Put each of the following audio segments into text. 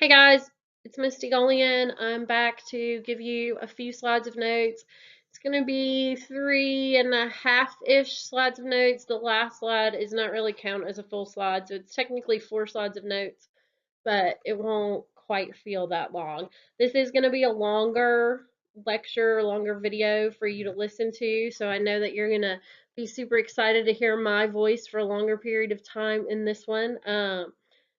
Hey guys, it's Misty Gullion. I'm back to give you a few slides of notes. It's going to be 3.5-ish slides of notes. The last slide is not really count as a full slide, so it's technically 4 slides of notes, but it won't quite feel that long. This is going to be a longer lecture, longer video for you to listen to, so I know that you're going to be super excited to hear my voice for a longer period of time in this one.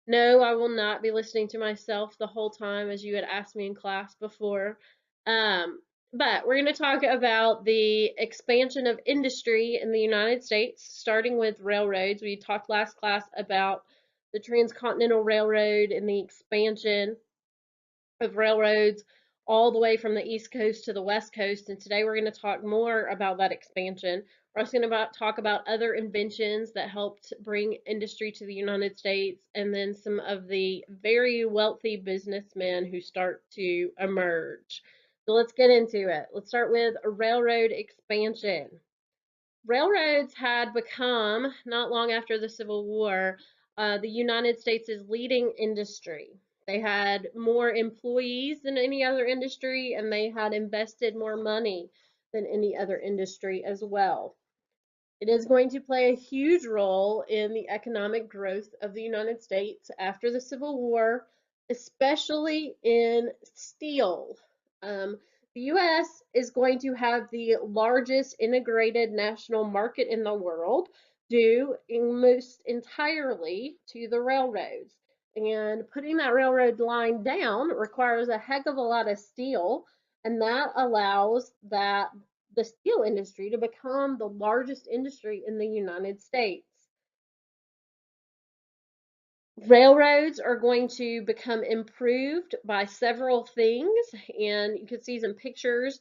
No, I will not be listening to myself the whole time as you had asked me in class before. But we're going to talk about the expansion of industry in the United States, starting with railroads. We talked last class about the Transcontinental Railroad and the expansion of railroads all the way from the East Coast to the West Coast. And today we're going to talk more about that expansion. We're also going to talk about other inventions that helped bring industry to the United States, and then some of the very wealthy businessmen who start to emerge. So let's get into it. Let's start with a railroad expansion. Railroads had become, not long after the Civil War, the United States' leading industry. They had more employees than any other industry, and they had invested more money than any other industry as well. It is going to play a huge role in the economic growth of the United States after the Civil War, especially in steel. The U.S. is going to have the largest integrated national market in the world, due almost entirely to the railroads. And putting that railroad line down requires a heck of a lot of steel, and that allows the steel industry to become the largest industry in the United States. Railroads are going to become improved by several things, and you can see some pictures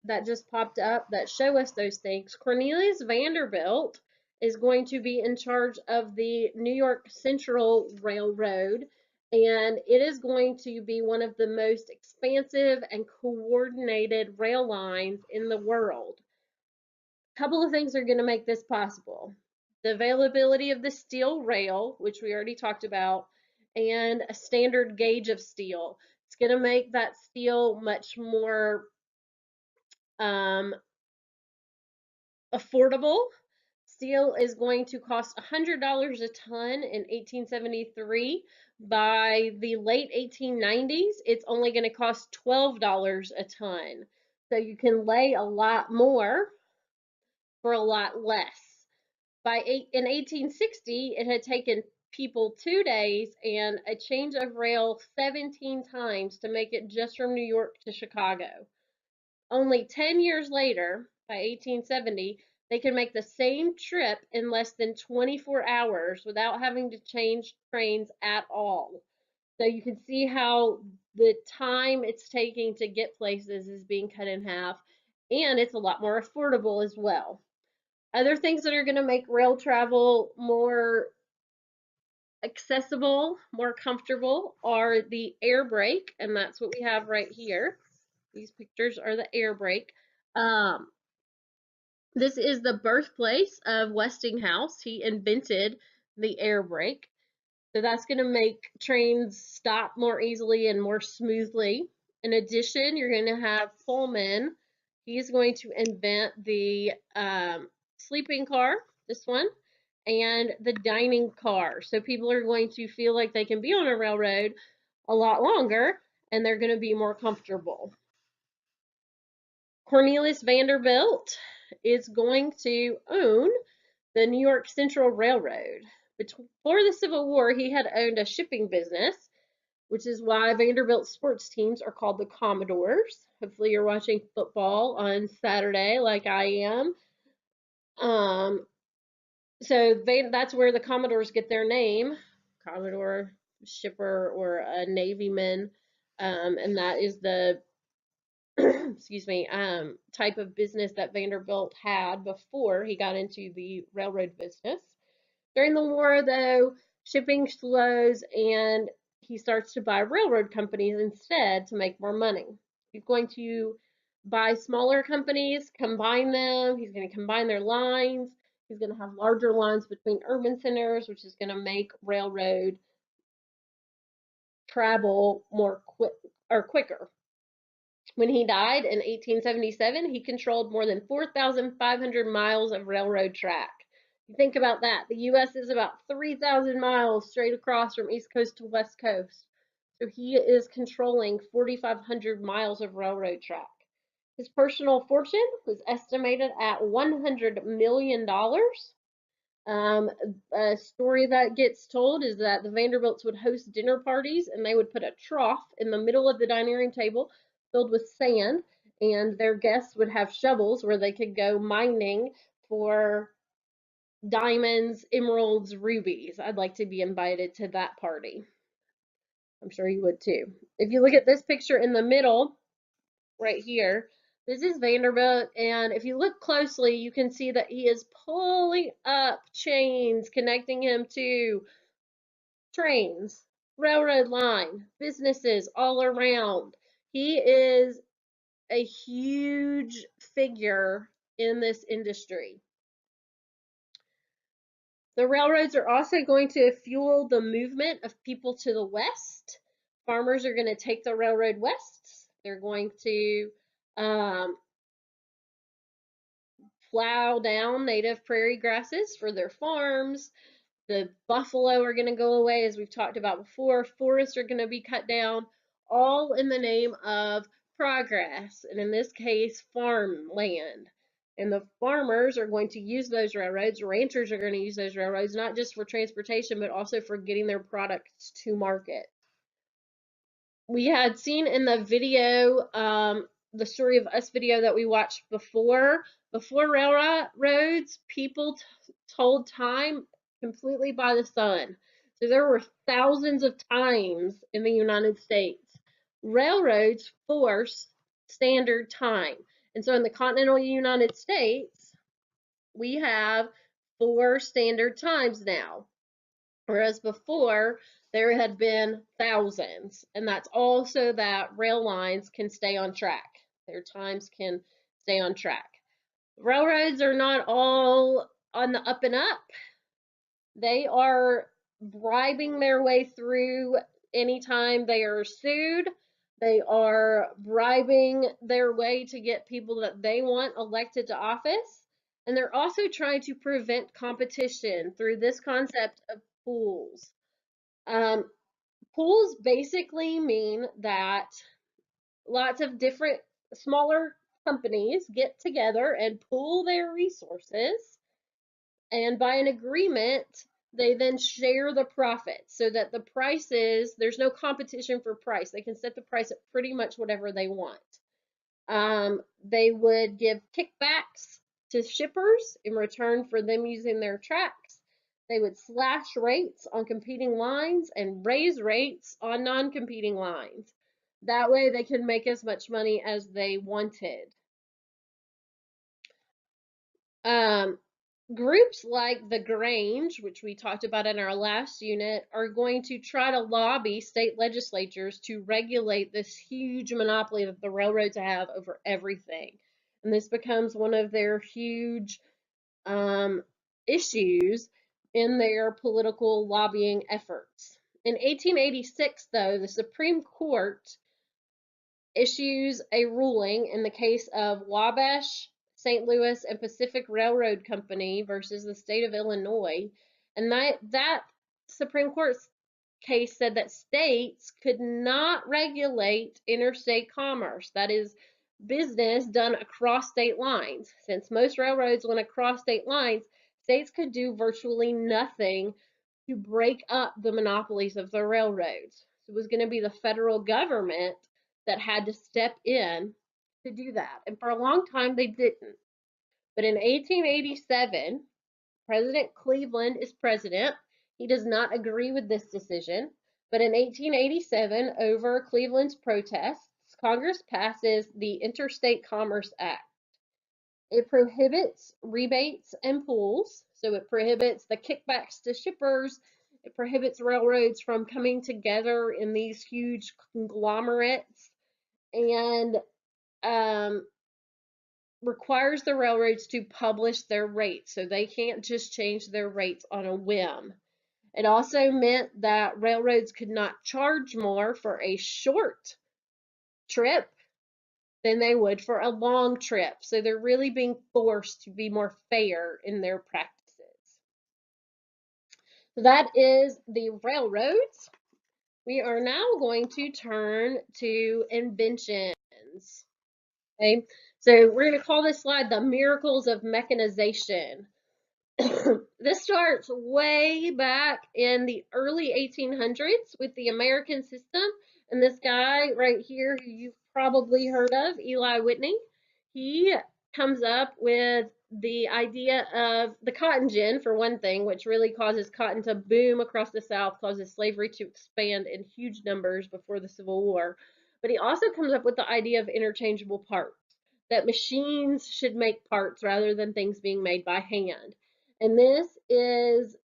that just popped up that show us those things. Cornelius Vanderbilt is going to be in charge of the New York Central Railroad, and it is going to be one of the most expansive and coordinated rail lines in the world. A couple of things are going to make this possible. The availability of the steel rail, which we already talked about, and a standard gauge of steel. It's going to make that steel much more affordable. Steel is going to cost $100 a ton in 1873. By the late 1890s, it's only going to cost $12 a ton. So you can lay a lot more for a lot less. In 1860, it had taken people 2 days and a change of rail 17 times to make it just from New York to Chicago. Only 10 years later, by 1870, they could make the same trip in less than 24 hours without having to change trains at all. So you can see how the time it's taking to get places is being cut in half, and it's a lot more affordable as well. Other things that are going to make rail travel more accessible, more comfortable are the air brake, and that's what we have right here. These pictures are the air brake. This is the birthplace of Westinghouse. He invented the air brake. So that's going to make trains stop more easily and more smoothly. In addition, you're going to have Pullman. He's going to invent the sleeping car, this one, and the dining car. So people are going to feel like they can be on a railroad a lot longer, and they're going to be more comfortable. Cornelius Vanderbilt is going to own the New York Central Railroad. Before the Civil War, he had owned a shipping business, which is why Vanderbilt sports teams are called the Commodores. Hopefully you're watching football on Saturday like I am. So that's where the Commodores get their name, Commodore, shipper, or a navyman, and that is the excuse me, type of business that Vanderbilt had before he got into the railroad business. During the war, though, shipping slows and he starts to buy railroad companies instead to make more money. He's going to buy smaller companies, combine them. He's going to combine their lines. He's going to have larger lines between urban centers, which is going to make railroad travel more quicker. When he died in 1877, he controlled more than 4,500 miles of railroad track. You think about that. The U.S. is about 3,000 miles straight across from East Coast to West Coast. So he is controlling 4,500 miles of railroad track. His personal fortune was estimated at $100 million. A story that gets told is that the Vanderbilts would host dinner parties and they would put a trough in the middle of the dining room table filled with sand, and their guests would have shovels where they could go mining for diamonds, emeralds, rubies. I'd like to be invited to that party. I'm sure you would too. If you look at this picture in the middle, right here, this is Vanderbilt, and if you look closely, you can see that he is pulling up chains connecting him to trains, railroad line, businesses all around. He is a huge figure in this industry. The railroads are also going to fuel the movement of people to the west. Farmers are going to take the railroad west. They're going to plow down native prairie grasses for their farms. The buffalo are going to go away, as we've talked about before. Forests are going to be cut down, all in the name of progress, and in this case, farmland. And the farmers are going to use those railroads. Ranchers are going to use those railroads, not just for transportation, but also for getting their products to market. We had seen in the video, the Story of Us video that we watched before railroads, people told time completely by the sun. So there were thousands of times in the United States. Railroads force standard time. And so in the continental United States, we have 4 standard times now. Whereas before, there had been thousands, and that's all so that rail lines can stay on track. Their times can stay on track. Railroads are not all on the up and up. They are bribing their way through anytime they are sued. They are bribing their way to get people that they want elected to office. And they're also trying to prevent competition through this concept of pools. Pools basically mean that lots of different smaller companies get together and pool their resources, and by an agreement, they then share the profits so that the prices, there's no competition for price. They can set the price at pretty much whatever they want. They would give kickbacks to shippers in return for them using their tracks. They would slash rates on competing lines and raise rates on non-competing lines. That way they could make as much money as they wanted. Groups like the Grange, which we talked about in our last unit, are going to try to lobby state legislatures to regulate this huge monopoly that the railroads have over everything. And this becomes one of their huge issues in their political lobbying efforts. In 1886, though, the Supreme Court issues a ruling in the case of Wabash, St. Louis, and Pacific Railroad Company versus the state of Illinois. And that Supreme Court case said that states could not regulate interstate commerce. That is business done across state lines. Since most railroads went across state lines, states could do virtually nothing to break up the monopolies of the railroads. So it was going to be the federal government that had to step in to do that. And for a long time, they didn't. But in 1887, President Cleveland is president. He does not agree with this decision. But in 1887, over Cleveland's protests, Congress passes the Interstate Commerce Act. It prohibits rebates and pools. So it prohibits the kickbacks to shippers. It prohibits railroads from coming together in these huge conglomerates, and requires the railroads to publish their rates. So they can't just change their rates on a whim. It also meant that railroads could not charge more for a short trip than they would for a long trip. So they're really being forced to be more fair in their practices. So that is the railroads. We are now going to turn to inventions. Okay, so we're going to call this slide the miracles of mechanization. This starts way back in the early 1800s with the American system. And this guy right here, who you've probably heard of, Eli Whitney, he comes up with the idea of the cotton gin, for one thing, which really causes cotton to boom across the South, causes slavery to expand in huge numbers before the Civil War. But he also comes up with the idea of interchangeable parts, that machines should make parts rather than things being made by hand. And this is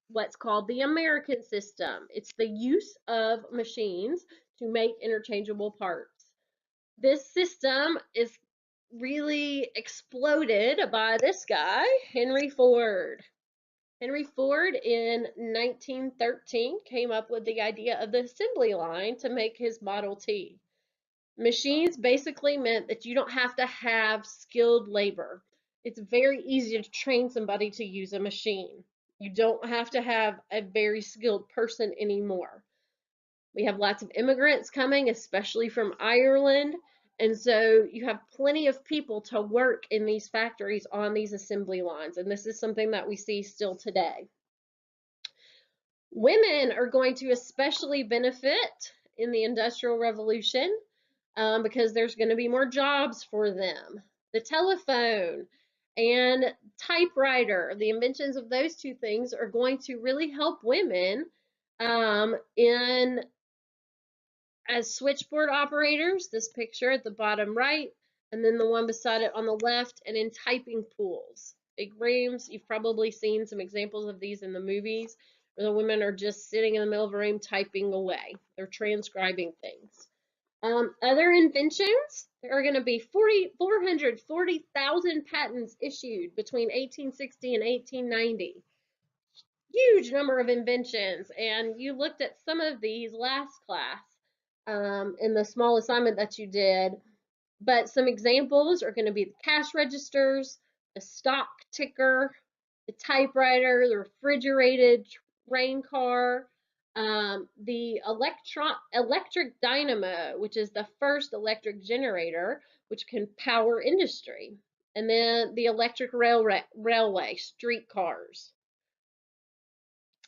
what's called the American system. It's the use of machines to make interchangeable parts. This system is really exploded by this guy, Henry Ford. Henry Ford in 1913 came up with the idea of the assembly line to make his Model T. Machines basically meant that you don't have to have skilled labor. It's very easy to train somebody to use a machine. You don't have to have a very skilled person anymore. We have lots of immigrants coming, especially from Ireland, and so you have plenty of people to work in these factories on these assembly lines, and this is something that we see still today. Women are going to especially benefit in the Industrial Revolution because there's going to be more jobs for them. The telephone and typewriter, the inventions of those two things are going to really help women in as switchboard operators, this picture at the bottom right, and then the one beside it on the left, and in typing pools. Big rooms, you've probably seen some examples of these in the movies, where the women are just sitting in the middle of a room typing away. They're transcribing things. Other inventions, there are going to be 440,000 patents issued between 1860 and 1890. Huge number of inventions, and you looked at some of these last class in the small assignment that you did, but some examples are going to be the cash registers, the stock ticker, the typewriter, the refrigerated train car, the electric dynamo, which is the first electric generator, which can power industry, and then the electric railway, streetcars.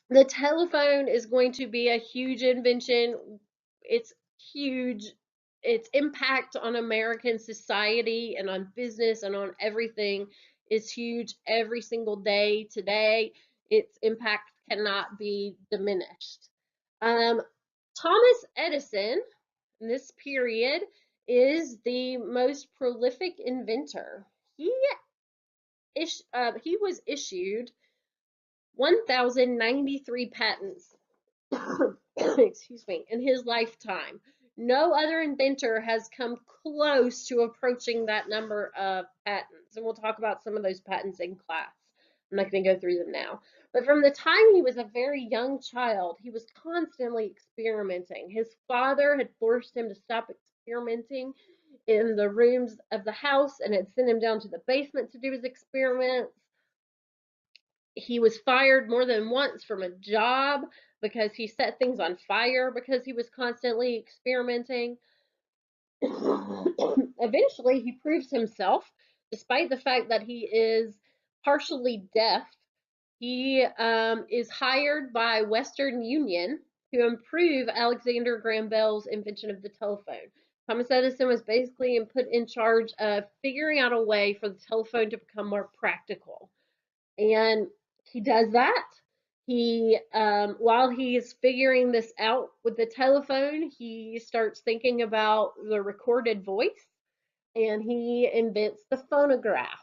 The telephone is going to be a huge invention. It's huge. Its impact on American society and on business and on everything is huge every single day today. Its impact cannot be diminished. Thomas Edison, in this period, is the most prolific inventor. He was issued 1,093 patents, excuse me, in his lifetime. No other inventor has come close to approaching that number of patents. And we'll talk about some of those patents in class. I'm not going to go through them now. But from the time he was a very young child, he was constantly experimenting. His father had forced him to stop experimenting in the rooms of the house and had sent him down to the basement to do his experiments. He was fired more than once from a job because he set things on fire because he was constantly experimenting. Eventually, he proves himself, despite the fact that he is partially deaf. He is hired by Western Union to improve Alexander Graham Bell's invention of the telephone. Thomas Edison was basically put in charge of figuring out a way for the telephone to become more practical. And he does that. He, while he's figuring this out with the telephone, he starts thinking about the recorded voice, and he invents the phonograph,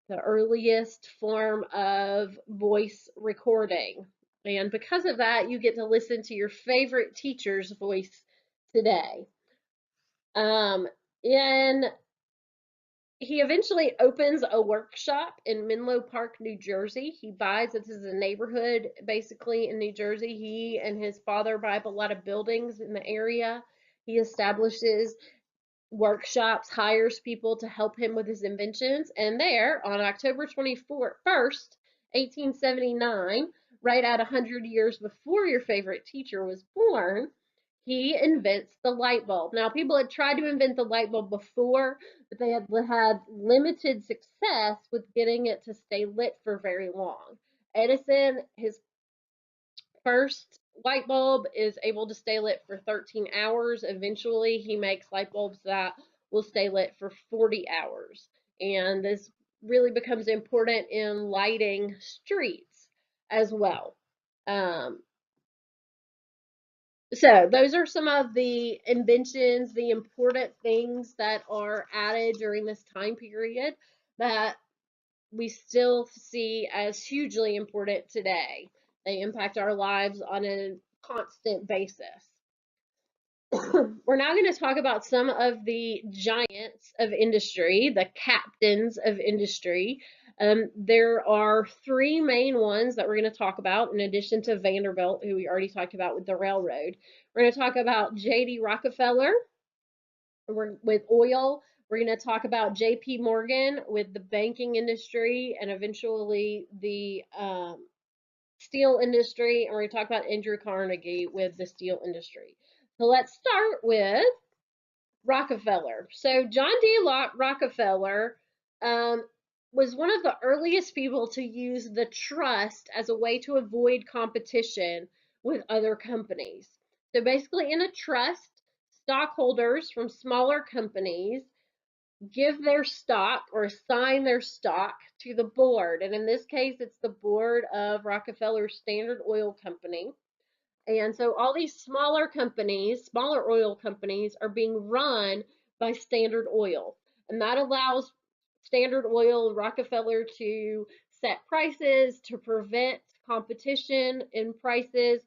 the earliest form of voice recording. And because of that, you get to listen to your favorite teacher's voice today. In He eventually opens a workshop in Menlo Park, New Jersey. He buys, this is a neighborhood basically in New Jersey. He and his father buy up a lot of buildings in the area. He establishes workshops, hires people to help him with his inventions. And there, on October 21st, 1879, right at 100 years before your favorite teacher was born, he invents the light bulb. Now, people had tried to invent the light bulb before, but they had had limited success with getting it to stay lit for very long. Edison, his first light bulb is able to stay lit for 13 hours. Eventually, he makes light bulbs that will stay lit for 40 hours. And this really becomes important in lighting streets as well. Um, so those are some of the inventions, the important things that are added during this time period that we still see as hugely important today. They impact our lives on a constant basis. We're now going to talk about some of the giants of industry, the captains of industry. There are three main ones that we're going to talk about, in addition to Vanderbilt, who we already talked about with the railroad. We're going to talk about J.D. Rockefeller with oil. We're going to talk about J.P. Morgan with the banking industry and eventually the steel industry. And we're going to talk about Andrew Carnegie with the steel industry. So let's start with Rockefeller. So John D. Rockefeller um, was one of the earliest people to use the trust as a way to avoid competition with other companies. So basically, in a trust, stockholders from smaller companies give their stock or assign their stock to the board. And in this case, it's the board of Rockefeller Standard Oil Company. And so all these smaller companies, smaller oil companies, are being run by Standard Oil. And that allows Standard Oil, Rockefeller to set prices, to prevent competition in prices.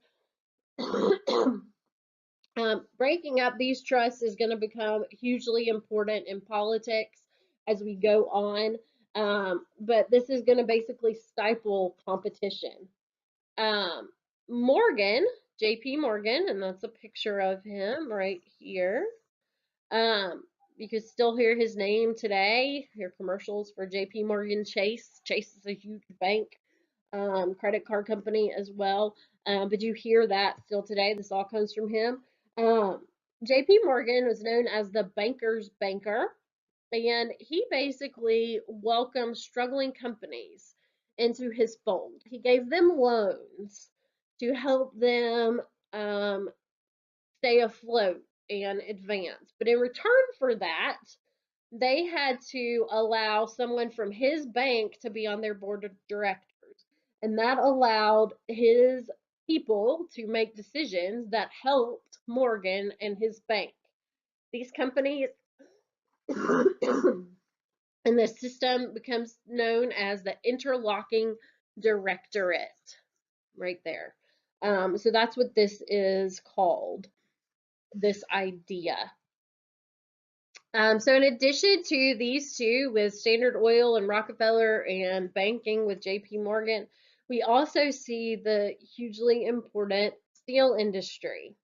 Breaking up these trusts is going to become hugely important in politics as we go on. But this is going to basically stifle competition. Morgan, J.P. Morgan, and that's a picture of him right here. You can still hear his name today. Hear commercials for J.P. Morgan Chase. Chase is a huge bank, credit card company as well. But you hear that still today. This all comes from him. J.P. Morgan was known as the banker's banker, and he basically welcomed struggling companies into his fold. He gave them loans to help them stay afloat and advance. But in return for that, they had to allow someone from his bank to be on their board of directors. And that allowed his people to make decisions that helped Morgan and his bank. These companies and the system becomes known as the interlocking directorate right there. So that's what this is called, this idea. So in addition to these two with Standard Oil and Rockefeller and banking with JP Morgan, we also see the hugely important steel industry.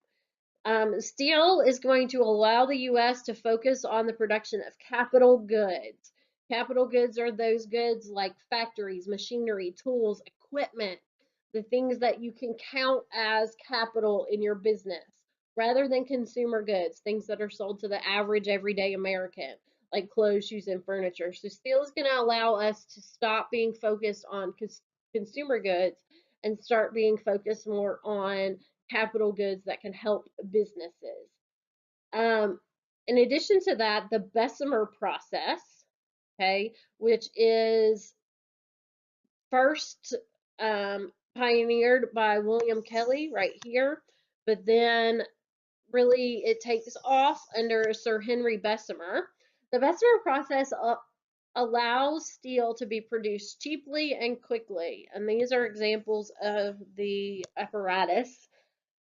Steel is going to allow the U.S. to focus on the production of capital goods. Capital goods are those goods like factories, machinery, tools, equipment, the things that you can count as capital in your business, rather than consumer goods, things that are sold to the average everyday American, like clothes, shoes, and furniture. So steel is going to allow us to stop being focused on consumer goods and start being focused more on capital goods that can help businesses. Um, in addition to that, the Bessemer process, okay, which is first pioneered by William Kelly right here, but then really it takes off under Sir Henry Bessemer. The Bessemer process allows steel to be produced cheaply and quickly, and these are examples of the apparatus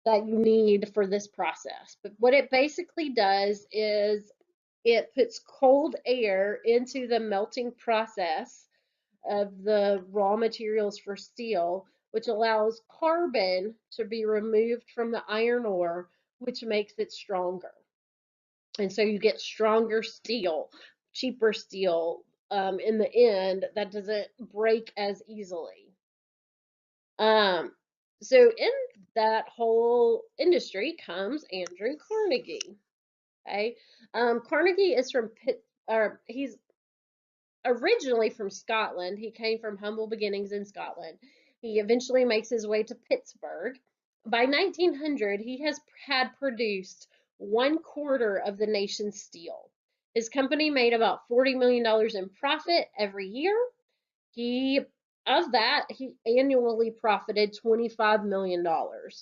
that you need for this process. But what it basically does is it puts cold air into the melting process of the raw materials for steel, which allows carbon to be removed from the iron ore, which makes it stronger. And so you get stronger steel, cheaper steel in the end that doesn't break as easily. Um, so in that whole industry comes Andrew Carnegie. Okay, Carnegie is from Pitt, or he's originally from Scotland. He came from humble beginnings in Scotland. He eventually makes his way to Pittsburgh. By 1900, he has had produced 1/4 of the nation's steel. His company made about $40 million in profit every year. He of that, he annually profited $25 million.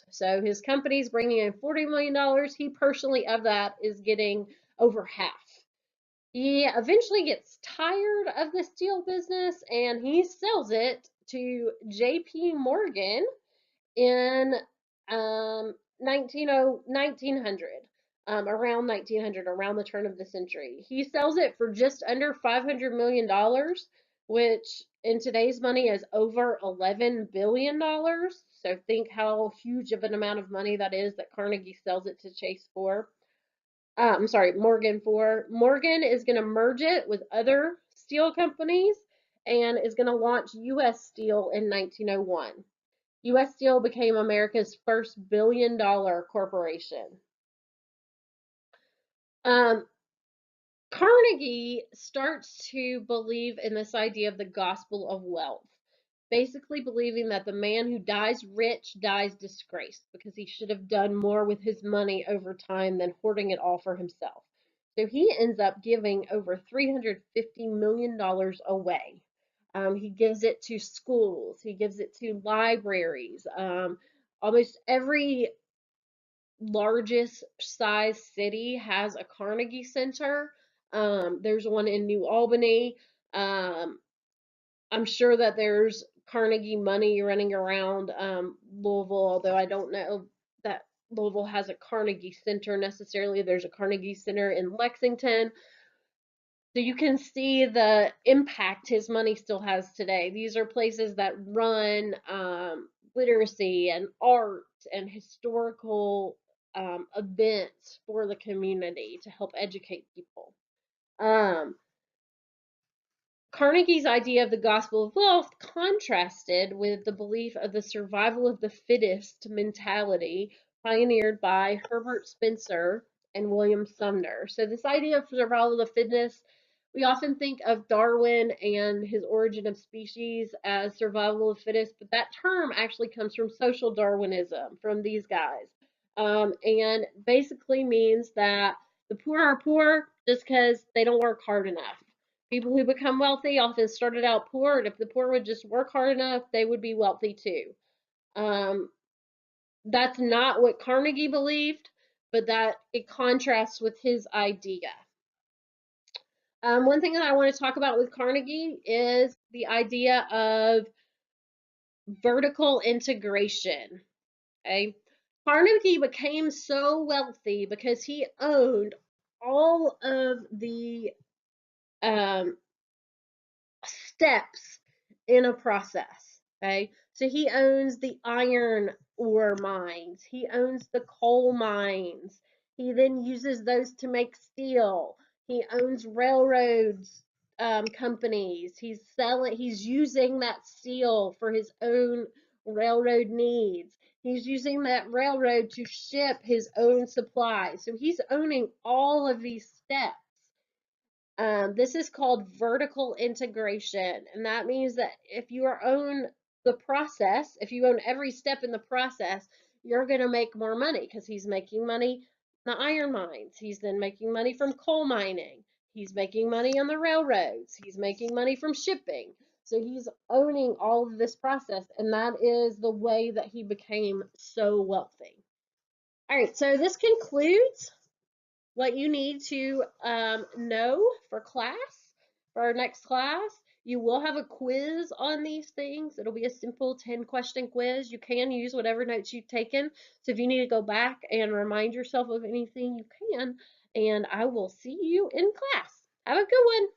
So his company's bringing in $40 million. He personally, of that, is getting over half. He eventually gets tired of the steel business and he sells it to J.P. Morgan in 1900, around 1900, around the turn of the century. He sells it for just under $500 million, which in today's money is over $11 billion. So think how huge of an amount of money that is that Carnegie sells it to Chase for. I'm sorry, Morgan for. Morgan is going to merge it with other steel companies and is going to launch U.S. Steel in 1901. U.S. Steel became America's first billion-dollar corporation. Um, Carnegie starts to believe in this idea of the gospel of wealth, basically believing that the man who dies rich dies disgraced because he should have done more with his money over time than hoarding it all for himself. So he ends up giving over $350 million away. He gives it to schools, he gives it to libraries. Almost every largest size city has a Carnegie Center. There's one in New Albany. Um, I'm sure that there's Carnegie money running around Louisville, although I don't know that Louisville has a Carnegie Center necessarily. There's a Carnegie Center in Lexington. So you can see the impact his money still has today. These are places that run literacy and art and historical events for the community to help educate people. Um, Carnegie's idea of the gospel of wealth contrasted with the belief of the survival of the fittest mentality pioneered by Herbert Spencer and William Sumner. So, this idea of survival of the fittest, we often think of Darwin and his Origin of Species as survival of the fittest, but that term actually comes from social Darwinism, from these guys, and basically means that the poor are poor just because they don't work hard enough. People who become wealthy often started out poor, and if the poor would just work hard enough, they would be wealthy too. Um, that's not what Carnegie believed, but that it contrasts with his idea. One thing that I want to talk about with Carnegie is the idea of vertical integration. Okay, Carnegie became so wealthy because he owned all of the um, steps in a process. Okay, so he owns the iron ore mines, he owns the coal mines, he then uses those to make steel, he owns railroads, companies, he's using that steel for his own railroad needs, he's using that railroad to ship his own supplies, so he's owning all of these steps. This is called vertical integration, and that means that if you own the process, if you own every step in the process, you're going to make more money because he's making money in the iron mines. He's then making money from coal mining. He's making money on the railroads. He's making money from shipping. So he's owning all of this process, and that is the way that he became so wealthy. All right, so this concludes what you need to know for class, for our next class. You will have a quiz on these things. It'll be a simple 10-question quiz. You can use whatever notes you've taken. So if you need to go back and remind yourself of anything, you can. and I will see you in class. Have a good one.